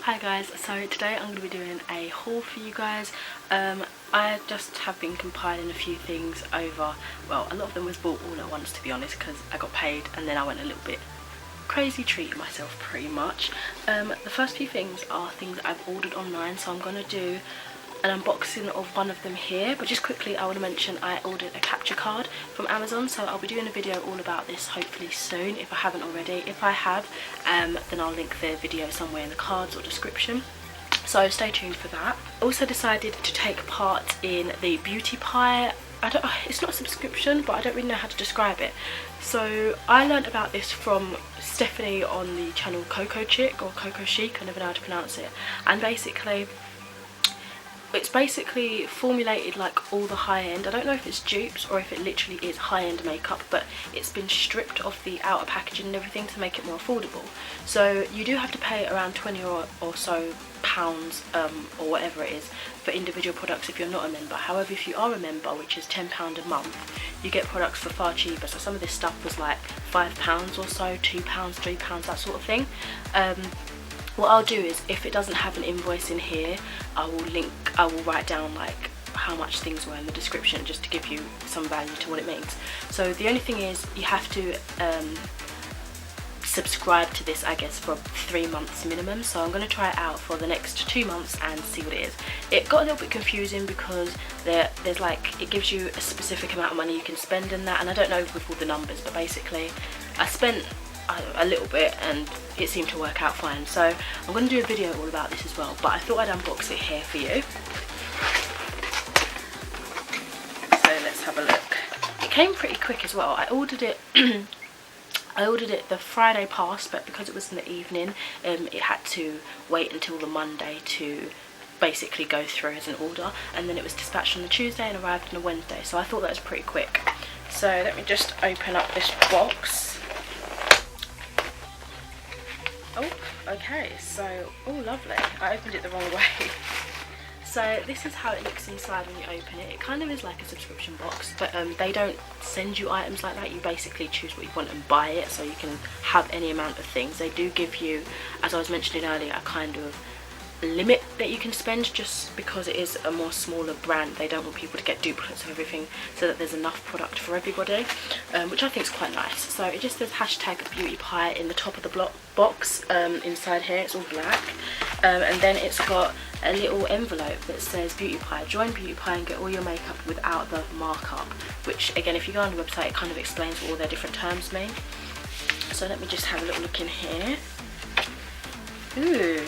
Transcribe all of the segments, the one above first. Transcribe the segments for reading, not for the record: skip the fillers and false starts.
Hi guys, so today I'm going to be doing a haul for you guys. I just have been compiling a few things over, well, a lot of them was bought all at once to be honest, because I got paid and then I went a little bit crazy treating myself pretty much. The first few things are things that I've ordered online, so I'm going to do an unboxing of one of them here, but just quickly I want to mention I ordered a capture card from Amazon, so I'll be doing a video all about this hopefully soon if I haven't already. If I have, then I'll link the video somewhere in the cards or description, so stay tuned for that. Also decided to take part in the beauty pie. It's not a subscription, but I don't really know how to describe it. So I learned about this from Stephanie on the channel Coco Chic or Coco Chic, I never know how to pronounce it, and basically it's basically formulated like all the high-end, I don't know if it's dupes or if it literally is high-end makeup, but it's been stripped of the outer packaging and everything to make it more affordable. So you do have to pay around 20 or so pounds or whatever it is for individual products if you're not a member. However, if you are a member, which is £10 a month, you get products for far cheaper. So some of this stuff was like £5 or so, £2, £3, that sort of thing. What I'll do is, if it doesn't have an invoice in here, I will write down like how much things were in the description, just to give you some value to what it means. So the only thing is, you have to subscribe to this, I guess, for 3 months minimum. So I'm going to try it out for the next 2 months and see what it is. It got a little bit confusing because there's like, it gives you a specific amount of money you can spend in that, and I don't know with all the numbers, but basically I spent a little bit and it seemed to work out fine. So I'm going to do a video all about this as well, but I thought I'd unbox it here for you. So let's have a look. It came pretty quick as well. I ordered it the Friday past, but because it was in the evening, it had to wait until the Monday to basically go through as an order, and then it was dispatched on the Tuesday and arrived on a Wednesday, so I thought that was pretty quick. So let me just open up this box. Oh, okay, so, oh lovely, I opened it the wrong way. So this is how it looks inside when you open it. It kind of is like a subscription box, but they don't send you items like that. You basically choose what you want and buy it, so you can have any amount of things. They do give you, as I was mentioning earlier, a kind of limit that you can spend, just because it is a more smaller brand. They don't want people to get duplicates of everything, so that there's enough product for everybody, which I think is quite nice. So it just says #beauty-pie in the top of the box. Inside here it's all black, and then it's got a little envelope that says Beauty Pie, join Beauty Pie and get all your makeup without the markup, which again, if you go on the website, it kind of explains what all their different terms mean. So let me just have a little look in here. Ooh,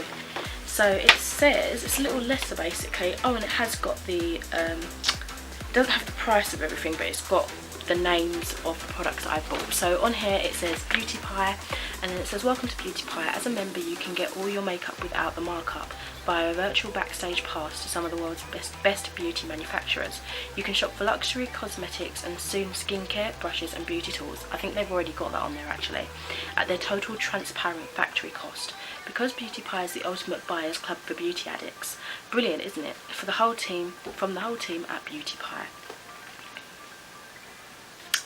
so it says, it's a little letter basically. Oh, and it has got the, it doesn't have the price of everything, but it's got the names of the products that I've bought. So on here it says Beauty Pie, and then it says, welcome to Beauty Pie. As a member, you can get all your makeup without the markup via a virtual backstage pass to some of the world's best beauty manufacturers. You can shop for luxury cosmetics and soon skincare, brushes and beauty tools. I think they've already got that on there actually, at their total transparent factory cost. Because Beauty Pie is the ultimate buyer's club for beauty addicts. Brilliant, isn't it? For the whole team, from the whole team at Beauty Pie.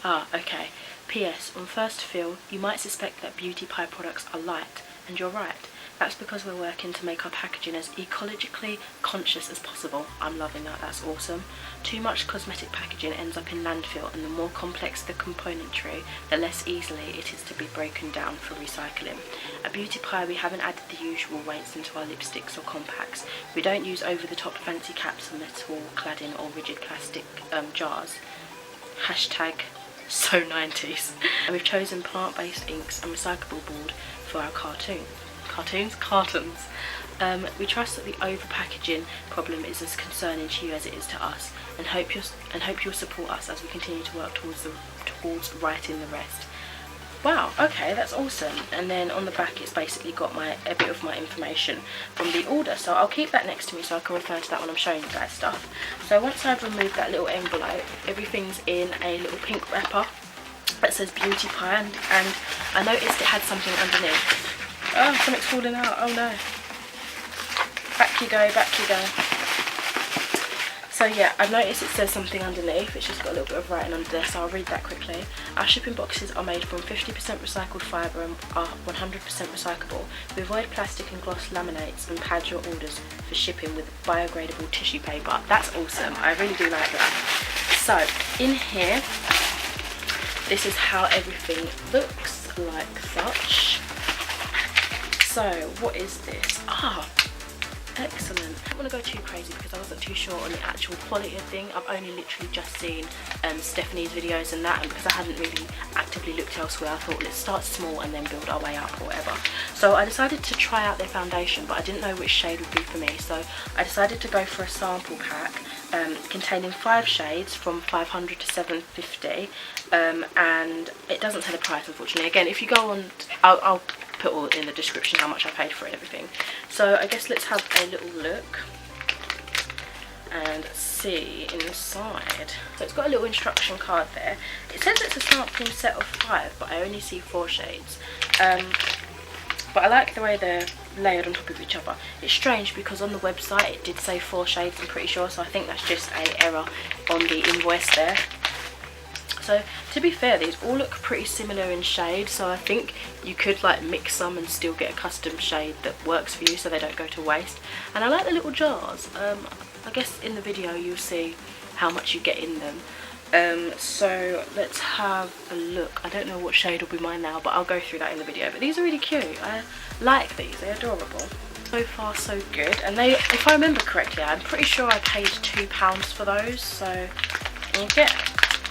Ah, okay. P.S. On first feel, you might suspect that Beauty Pie products are light, and you're right. That's because we're working to make our packaging as ecologically conscious as possible. I'm loving that, that's awesome. Too much cosmetic packaging ends up in landfill, and the more complex the componentry, the less easily it is to be broken down for recycling. At Beauty Pie, we haven't added the usual weights into our lipsticks or compacts. We don't use over-the-top fancy caps or metal cladding or rigid plastic jars. #so 90s. And we've chosen plant-based inks and recyclable board for our cartons. We trust that the over-packaging problem is as concerning to you as it is to us, and hope you'll support us as we continue to work towards righting the rest. Wow, okay, that's awesome. And then on the back it's basically got a bit of my information from the order, so I'll keep that next to me so I can refer to that when I'm showing you guys stuff. So once I've removed that little envelope, everything's in a little pink wrapper that says Beauty Pie, and I noticed it had something underneath. Oh, something's falling out, oh no. Back you go, back you go. So yeah, I've noticed it says something underneath. It's just got a little bit of writing under there, so I'll read that quickly. Our shipping boxes are made from 50% recycled fibre and are 100% recyclable. We avoid plastic and gloss laminates and pad your orders for shipping with biodegradable tissue paper. That's awesome. I really do like that. So in here, this is how everything looks like such. So what is this? Excellent. I don't want to go too crazy because I wasn't too sure on the actual quality of thing. I've only literally just seen Stephanie's videos and that, and because I hadn't really actively looked elsewhere, I thought let's start small and then build our way up or whatever. So I decided to try out their foundation, but I didn't know which shade would be for me, so I decided to go for a sample pack containing 5 shades from 500 to 750, and it doesn't tell the price, unfortunately. Again, if you go on, I'll put all in the description how much I paid for it and everything. So I guess let's have a little look and see inside. So it's got a little instruction card there. It says it's a sampling set of 5, but I only see 4 shades. But I like the way they're layered on top of each other. It's strange because on the website it did say 4 shades, I'm pretty sure, so I think that's just an error on the invoice there. So to be fair, these all look pretty similar in shade, so I think you could like mix some and still get a custom shade that works for you so they don't go to waste. And I like the little jars. I guess in the video you'll see how much you get in them. So let's have a look. I don't know what shade will be mine now, but I'll go through that in the video. But these are really cute. I like these, they're adorable. So far so good. And they, if I remember correctly, I'm pretty sure I paid £2 for those, so you'll get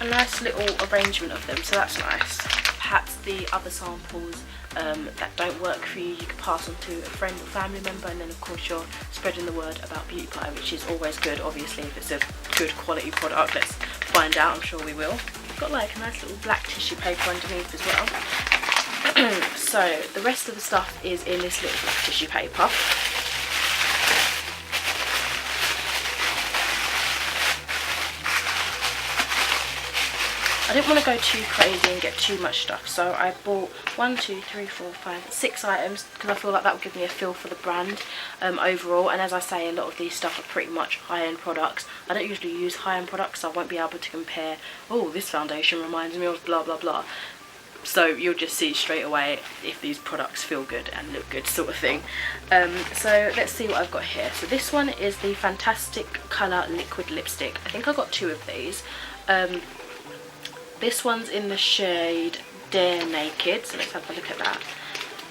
a nice little arrangement of them, so that's nice. Perhaps the other samples that don't work for you, you can pass on to a friend or family member, and then of course you're spreading the word about Beauty Pie, which is always good. Obviously if it's a good quality product, let's find out, I'm sure we will. Got like a nice little black tissue paper underneath as well. So the rest of the stuff is in this little black tissue paper. I didn't want to go too crazy and get too much stuff, so I bought 6 items because I feel like that would give me a feel for the brand overall. And as I say, a lot of these stuff are pretty much high-end products. I don't usually use high-end products, so I won't be able to compare, oh, this foundation reminds me of blah blah blah. So you'll just see straight away if these products feel good and look good, sort of thing. So let's see what I've got here. So this one is the Fantasticolour liquid lipstick. I think I got 2 of these. This one's in the shade Dare Naked, so let's have a look at that.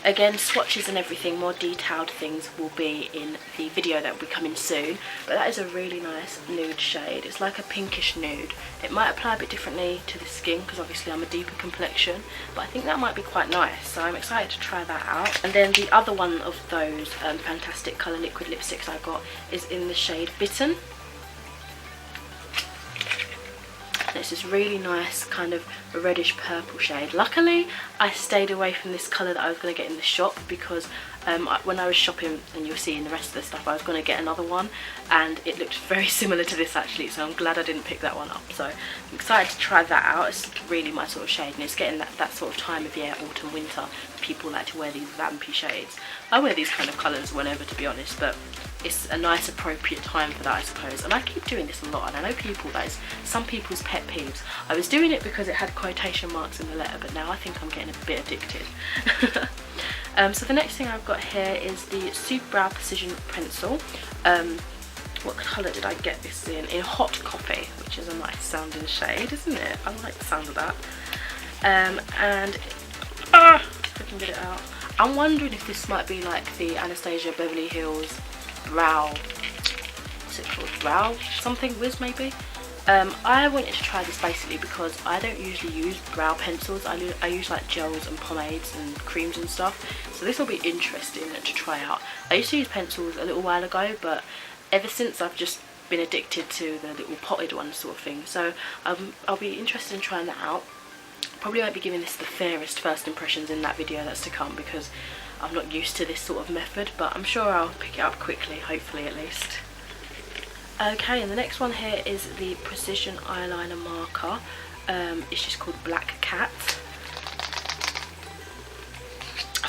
Again, swatches and everything, more detailed things will be in the video that will be coming soon. But that is a really nice nude shade. It's like a pinkish nude. It might apply a bit differently to the skin because obviously I'm a deeper complexion, but I think that might be quite nice, so I'm excited to try that out. And then the other one of those Fantasticolour liquid lipsticks I got is in the shade Bitten. It's this really nice kind of reddish purple shade. Luckily I stayed away from this colour that I was going to get in the shop because when I was shopping, and you'll see in the rest of the stuff, I was going to get another one and it looked very similar to this actually, so I'm glad I didn't pick that one up. So I'm excited to try that out. It's really my sort of shade, and it's getting that sort of time of year, autumn, winter. People like to wear these vampy shades. I wear these kind of colours whenever, to be honest, but it's a nice appropriate time for that, I suppose. And I keep doing this a lot, and I know people, that is some people's pet peeves. I was doing it because it had quotation marks in the letter, but now I think I'm getting a bit addicted. So the next thing I've got here is the SUPERBROW Precision Pencil. What colour did I get this in? In Hot Coffee, which is a nice sounding shade, isn't it? I like the sound of that. And if I can get it out, I'm wondering if this might be like the Anastasia Beverly Hills brow, what's it called, brow something whiz maybe. I wanted to try this basically because I don't usually use brow pencils. I use like gels and pomades and creams and stuff, so this will be interesting to try out. I used to use pencils a little while ago, but ever since I've just been addicted to the little potted ones sort of thing, so I'll be interested in trying that out. Probably won't be giving this the fairest first impressions in that video that's to come because I'm not used to this sort of method, but I'm sure I'll pick it up quickly, hopefully at least. Okay, and the next one here is the Precision Eyeliner Marker. It's just called Black Cat.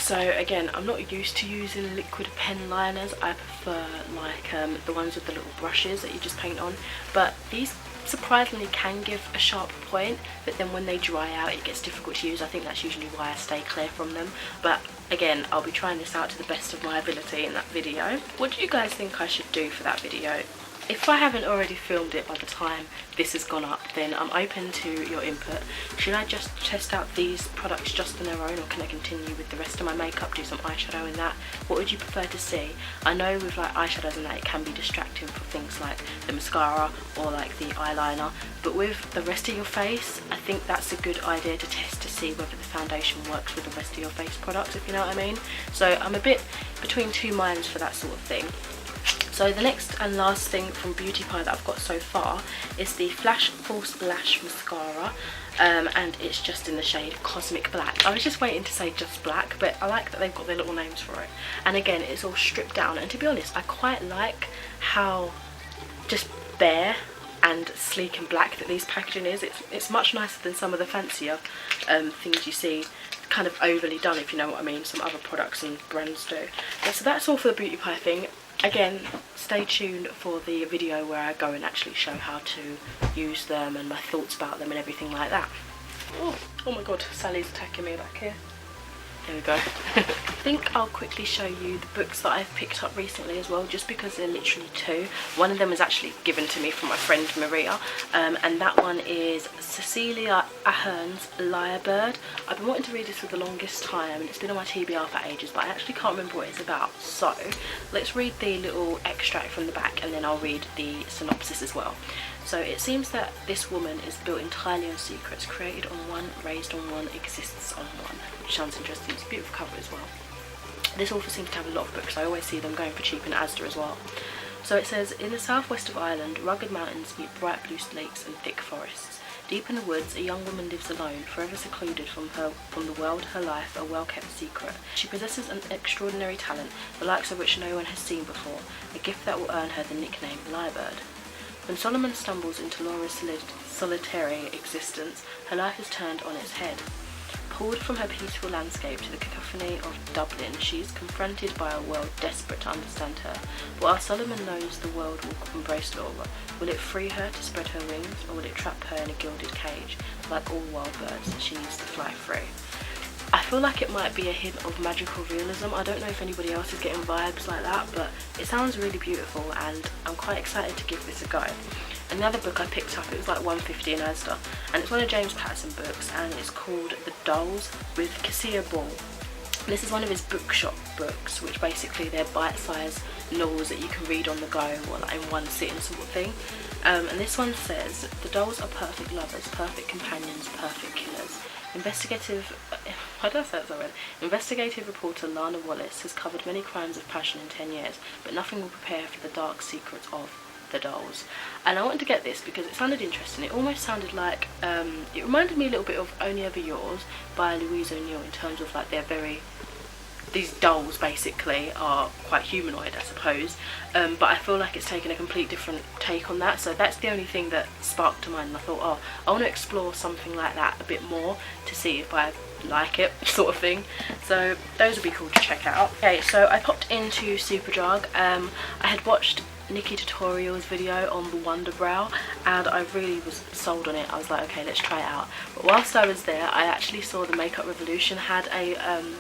So again, I'm not used to using liquid pen liners. I prefer like the ones with the little brushes that you just paint on, but these surprisingly can give a sharp point, but then when they dry out it gets difficult to use. I think that's usually why I stay clear from them, but again, I'll be trying this out to the best of my ability in that video. What do you guys think I should do for that video? If I haven't already filmed it by the time this has gone up, then I'm open to your input. Should I just test out these products just on their own, or can I continue with the rest of my makeup, do some eyeshadow in that? What would you prefer to see? I know with like eyeshadows and that it can be distracting for things like the mascara or like the eyeliner, but with the rest of your face, I think that's a good idea to test to see whether the foundation works with the rest of your face products, if you know what I mean. So I'm a bit between two minds for that sort of thing. So the next and last thing from Beauty Pie that I've got so far is the Flash False Lash Mascara, and it's just in the shade Cosmic Black. I was just waiting to say just black, but I like that they've got their little names for it. And again, it's all stripped down, and to be honest, I quite like how just bare and sleek and black that these packaging is. It's much nicer than some of the fancier things you see kind of overly done, if you know what I mean, some other products and brands do. And so that's all for the Beauty Pie thing. Again, stay tuned for the video where I go and actually show how to use them and my thoughts about them and everything like that. Oh my god, Sally's attacking me back here. There we go. I think I'll quickly show you the books that I've picked up recently as well, just because they're literally two. One of them was actually given to me from my friend Maria, and that one is Cecilia Ahern's Lyrebird. I've been wanting to read this for the longest time, and it's been on my TBR for ages, but I actually can't remember what it's about. So let's read the little extract from the back, and then I'll read the synopsis as well. So it seems that this woman is built entirely on secrets, created on one, raised on one, exists on one, which sounds interesting. It's a beautiful cover as well. This author seems to have a lot of books. I always see them going for cheap in Asda as well. So it says, in the southwest of Ireland, rugged mountains meet bright blue lakes and thick forests. Deep in the woods, a young woman lives alone, forever secluded from the world, her life, a well-kept secret. She possesses an extraordinary talent, the likes of which no one has seen before, a gift that will earn her the nickname Lyrebird. When Solomon stumbles into Laura's solitary existence, her life is turned on its head. Pulled from her peaceful landscape to the cacophony of Dublin, she is confronted by a world desperate to understand her. But while Solomon knows the world will embrace Laura, will it free her to spread her wings, or will it trap her in a gilded cage? Like all wild birds, she needs to fly free. I feel like it might be a hint of magical realism. I don't know if anybody else is getting vibes like that, but it sounds really beautiful and I'm quite excited to give this a go. And the other book I picked up, it was like $1.50 in Asda, and it's one of James Patterson books, and it's called The Dolls with Cassia Ball. This is one of his bookshop books, which basically they're bite-sized novels that you can read on the go or like in one sitting sort of thing. And this one says, the dolls are perfect lovers, perfect companions, perfect killers. Investigative reporter Lana Wallace has covered many crimes of passion in 10 years, but nothing will prepare for the dark secrets of the dolls. And I wanted to get this because it sounded interesting. It almost sounded like, it reminded me a little bit of Only Ever Yours by Louise O'Neill in terms of like these dolls basically are quite humanoid, I suppose, but I feel like it's taken a complete different take on that. So that's the only thing that sparked to mind, and I thought, oh, I want to explore something like that a bit more to see if I like it, sort of thing. So those would be cool to check out. Okay, so I popped into Superdrug. I had watched Nikki Tutorial's video on the Wonder Brow, and I really was sold on it. I was like, okay, let's try it out. But whilst I was there, I actually saw the Makeup Revolution had a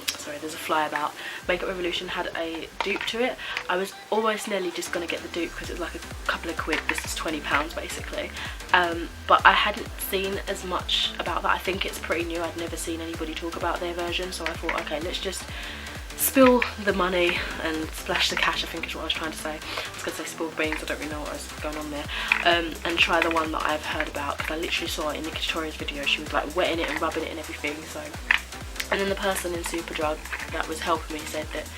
sorry, there's a fly about. Makeup Revolution had a dupe to it. I was almost nearly just gonna get the dupe because it was like a couple of quid. This is £20 basically, but I hadn't seen as much about that. I think it's pretty new. I'd never seen anybody talk about their version, so I thought, okay, let's just spill the money and splash the cash, I think is what I was trying to say. I was going to say spill beans, I don't really know what was going on there. And try the one that I've heard about, because I literally saw it in Nikki Tutorial's video. She was like wetting it and rubbing it and everything. So, and then the person in Superdrug that was helping me said that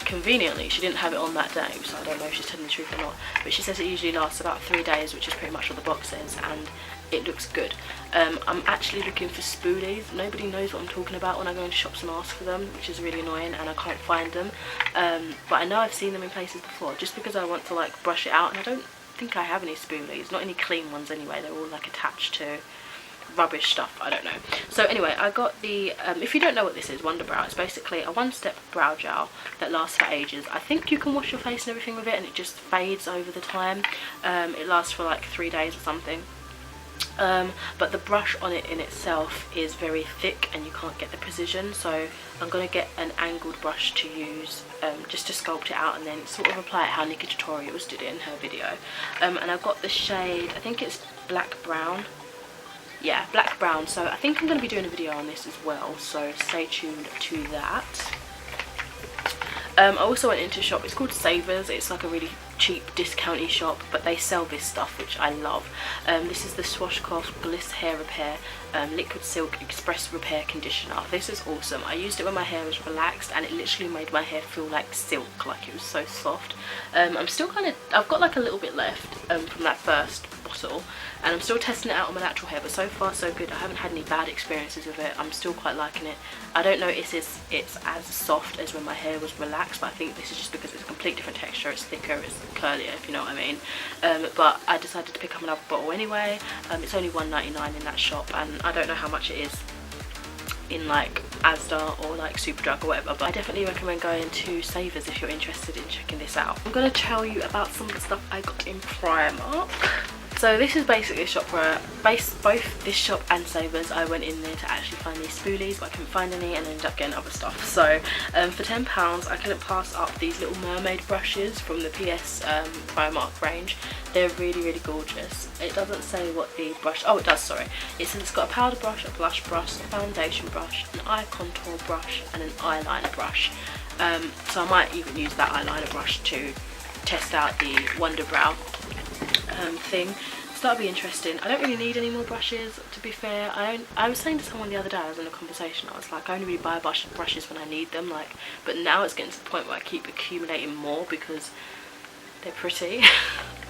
conveniently she didn't have it on that day, so I don't know if she's telling the truth or not, but she says it usually lasts about 3 days, which is pretty much what the box says, and it looks good. I'm actually looking for spoolies. Nobody knows what I'm talking about when I go into shops and ask for them, which is really annoying, and I can't find them, but I know I've seen them in places before, just because I want to like brush it out, and I don't think I have any spoolies, not any clean ones anyway. They're all like attached to rubbish stuff, I don't know. So anyway, I got the if you don't know what this is, Wonder Brow, it's basically a one-step brow gel that lasts for ages. I think you can wash your face and everything with it and it just fades over the time. It lasts for like 3 days or something. But the brush on it in itself is very thick and you can't get the precision, so I'm going to get an angled brush to use just to sculpt it out and then sort of apply it how Nikki Tutorials did it in her video. And I've got the shade, I think it's black brown. Yeah, black brown. So I think I'm going to be doing a video on this as well, so stay tuned to that. I also went into a shop, it's called Savers. It's like a really cheap discounty shop, but they sell this stuff which I love. This is the Swashcloth Bliss Hair Repair Liquid Silk Express Repair Conditioner. This is awesome. I used it when my hair was relaxed and it literally made my hair feel like silk, like it was so soft. I'm still kind of, I've got like a little bit left from that first bottle, and I'm still testing it out on my natural hair, but so far so good. I haven't had any bad experiences with it. I'm still quite liking it. I don't know if it's as soft as when my hair was relaxed, but I think this is just because it's a complete different texture. It's thicker, it's curlier, if you know what I mean. But I decided to pick up another bottle anyway. It's only $1.99 in that shop, and I don't know how much it is in like Asda or like Superdrug or whatever, but I definitely recommend going to Savers if you're interested in checking this out. I'm going to tell you about some of the stuff I got in Primark. So this is basically a shop where both this shop and Savers, I went in there to actually find these spoolies, but I couldn't find any and ended up getting other stuff. So for £10 I couldn't pass up these little mermaid brushes from the Primark range. They're really, really gorgeous. It doesn't say what the brush, oh it does, sorry. It says it's got a powder brush, a blush brush, a foundation brush, an eye contour brush and an eyeliner brush. So I might even use that eyeliner brush to test out the Wonder Brow thing. So that'll be interesting. I don't really need any more brushes, to be fair. I was saying to someone the other day, I was in a conversation, I was like, I only really buy brushes when I need them, like, but now it's getting to the point where I keep accumulating more because they're pretty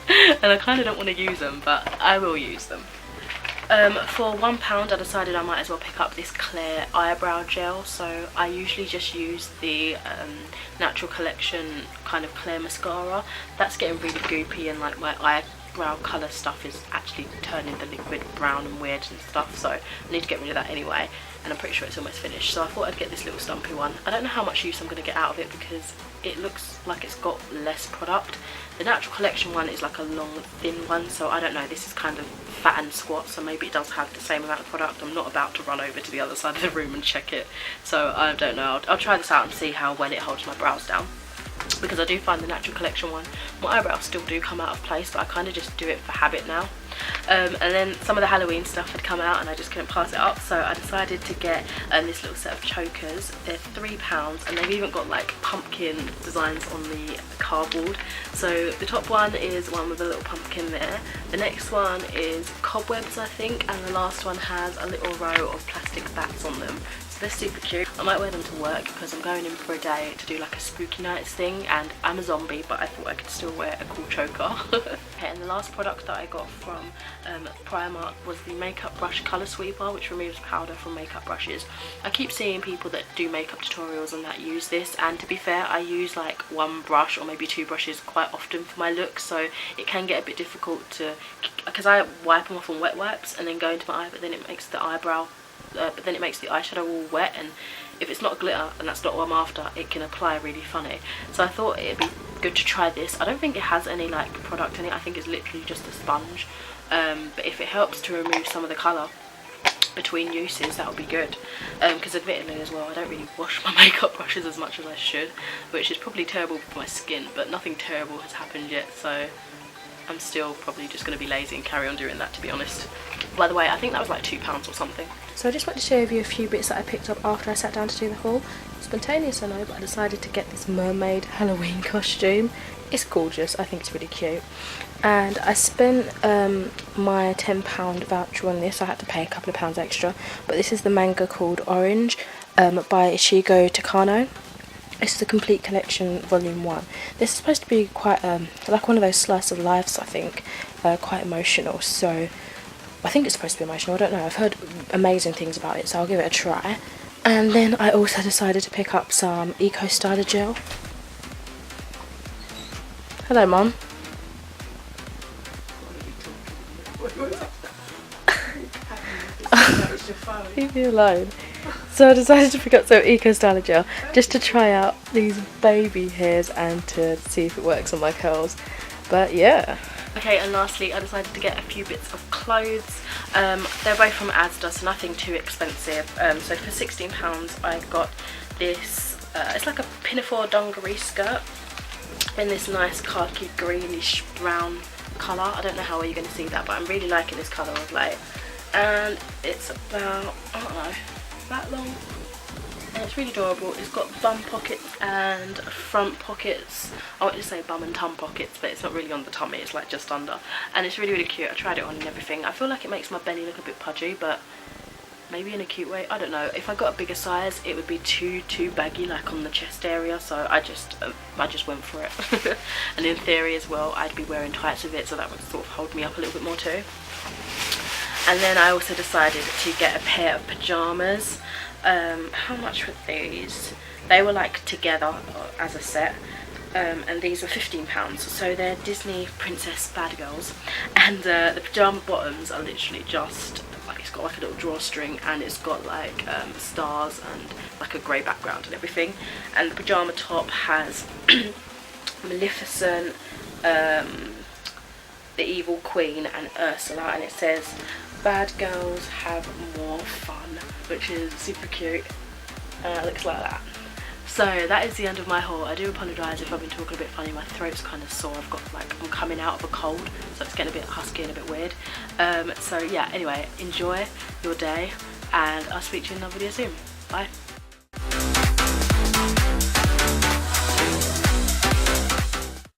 and I kind of don't want to use them, but I will use them. For £1 I decided I might as well pick up this Claire eyebrow gel. So I usually just use the Natural Collection kind of Claire mascara. That's getting really goopy and like my eyebrow colour stuff is actually turning the liquid brown and weird and stuff, so I need to get rid of that anyway, and I'm pretty sure it's almost finished. So I thought I'd get this little stumpy one. I don't know how much use I'm going to get out of it because it looks like it's got less product. The Natural Collection one is like a long thin one, so I don't know, this is kind of fat and squat, so maybe it does have the same amount of product. I'm not about to run over to the other side of the room and check it, so I don't know. I'll try this out and see how well it holds my brows down, because I do find the Natural Collection one, my eyebrows still do come out of place, but I kind of just do it for habit now. And then some of the Halloween stuff had come out and I just couldn't pass it up, so I decided to get this little set of chokers. They're £3 and they've even got like pumpkin designs on the cardboard. So the top one is one with a little pumpkin there, the next one is cobwebs I think, and the last one has a little row of plastic bats on them. They're super cute. I might wear them to work because I'm going in for a day to do like a spooky nights thing, and I'm a zombie but I thought I could still wear a cool choker. Okay, and the last product that I got from Primark was the makeup brush colour sweeper, which removes powder from makeup brushes. I keep seeing people that do makeup tutorials and that use this, and to be fair I use like one brush or maybe two brushes quite often for my look, so it can get a bit difficult to, because I wipe them off on wet wipes and then go into my eye, but then it makes the eyeshadow all wet, and if it's not glitter and that's not what I'm after, it can apply really funny. So I thought it'd be good to try this. I don't think it has any like product in it, I think it's literally just a sponge, but if it helps to remove some of the colour between uses, that would be good, because admittedly as well I don't really wash my makeup brushes as much as I should, which is probably terrible for my skin, but nothing terrible has happened yet, so I'm still probably just going to be lazy and carry on doing that, to be honest. By the way, I think that was like £2 or something. So I just wanted to share with you a few bits that I picked up after I sat down to do the haul. Spontaneous I know, but I decided to get this mermaid Halloween costume. It's gorgeous, I think it's really cute. And I spent my £10 voucher on this. I had to pay a couple of pounds extra, but this is the manga called Orange by Ishigo Takano. This is the complete collection, volume 1. This is supposed to be quite like one of those slice of lives, I think, quite emotional. So I think it's supposed to be emotional, I don't know. I've heard amazing things about it, so I'll give it a try. And then I also decided to pick up some Eco Styler gel. Hello, Mum. Leave me alone. So I decided to pick up some Eco Styler Gel just to try out these baby hairs and to see if it works on my curls. But yeah. Okay, and lastly I decided to get a few bits of clothes. They're both from Asda, so nothing too expensive. So for £16 I got this, it's like a pinafore dungaree skirt in this nice khaki greenish brown colour. I don't know how well you're going to see that, but I'm really liking this colour of late. And it's about, I don't know, that long, and it's really adorable. It's got bum pockets and front pockets. I want to say bum and tum pockets, but it's not really on the tummy, it's like just under, and it's really cute. I tried it on and everything. I feel like it makes my belly look a bit pudgy, but maybe in a cute way. I don't know. If I got a bigger size it would be too baggy, like on the chest area, so I just went for it. And in theory as well I'd be wearing tights with it, so that would sort of hold me up a little bit more too. And then I also decided to get a pair of pyjamas. How much were these? They were like together as a set, and these were £15. So they're Disney princess bad girls, and the pyjama bottoms are literally just like, it's got like a little drawstring, and it's got like stars and like a grey background and everything. And the pyjama top has Maleficent, the Evil Queen and Ursula, and it says bad girls have more fun, which is super cute. It looks like that. So that is the end of my haul. I do apologise if I've been talking a bit funny. My throat's kind of sore. I'm coming out of a cold, so it's getting a bit husky and a bit weird. So yeah, anyway, enjoy your day, and I'll speak to you in another video soon. Bye.